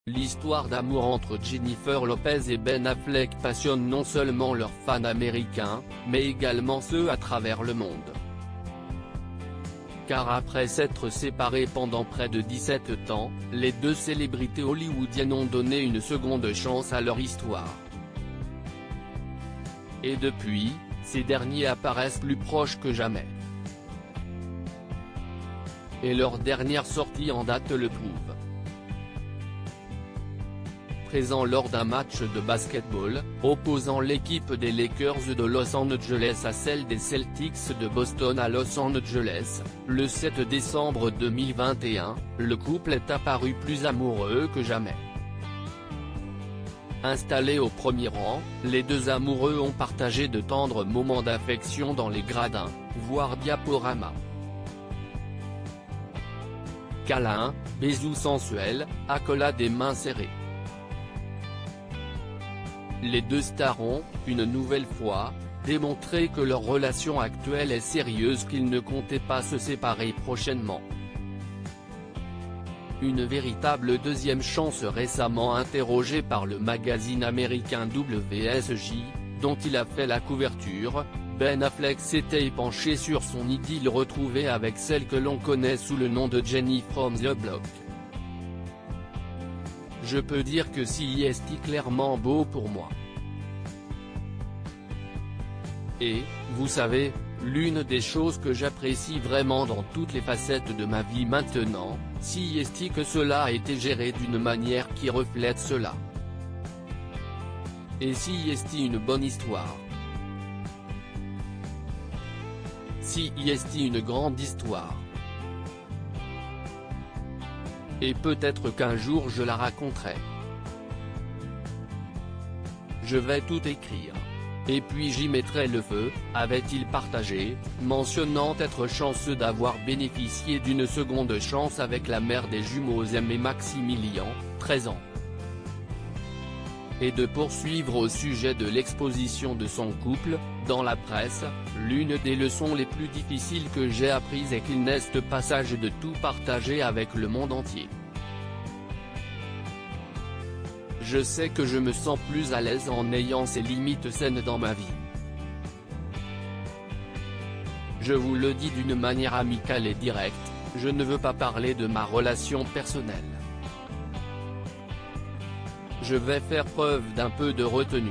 L'histoire d'amour entre Jennifer Lopez et Ben Affleck passionne non seulement leurs fans américains, mais également ceux à travers le monde. Car après s'être séparés pendant près de 17 ans, les deux célébrités hollywoodiennes ont donné une seconde chance à leur histoire. Et depuis, ces derniers apparaissent plus proches que jamais. Et leur dernière sortie en date le prouve. Présent lors d'un match de basketball, opposant l'équipe des Lakers de Los Angeles à celle des Celtics de Boston à Los Angeles, le 7 décembre 2021, le couple est apparu plus amoureux que jamais. Installés au premier rang, les deux amoureux ont partagé de tendres moments d'affection dans les gradins, voire diaporamas. Câlins, bisous sensuels, accolades et mains serrées. Les deux stars ont, une nouvelle fois, démontré que leur relation actuelle est sérieuse, qu'ils ne comptaient pas se séparer prochainement. Une véritable deuxième chance. Récemment interrogé par le magazine américain WSJ, dont il a fait la couverture, Ben Affleck s'était penché sur son idylle retrouvée avec celle que l'on connaît sous le nom de Jenny from the Block. Je peux dire que c'est clairement beau pour moi. Et, vous savez, l'une des choses que j'apprécie vraiment dans toutes les facettes de ma vie maintenant, c'est que cela a été géré d'une manière qui reflète cela. Et c'est une bonne histoire. C'est une grande histoire. Et peut-être qu'un jour je la raconterai. Je vais tout écrire. Et puis j'y mettrai le feu, avait-il partagé, mentionnant être chanceux d'avoir bénéficié d'une seconde chance avec la mère des jumeaux M et Maximilian, 13 ans. Et de poursuivre au sujet de l'exposition de son couple, dans la presse, l'une des leçons les plus difficiles que j'ai apprises est qu'il n'est pas sage de tout partager avec le monde entier. Je sais que je me sens plus à l'aise en ayant ces limites saines dans ma vie. Je vous le dis d'une manière amicale et directe, je ne veux pas parler de ma relation personnelle. Je vais faire preuve d'un peu de retenue.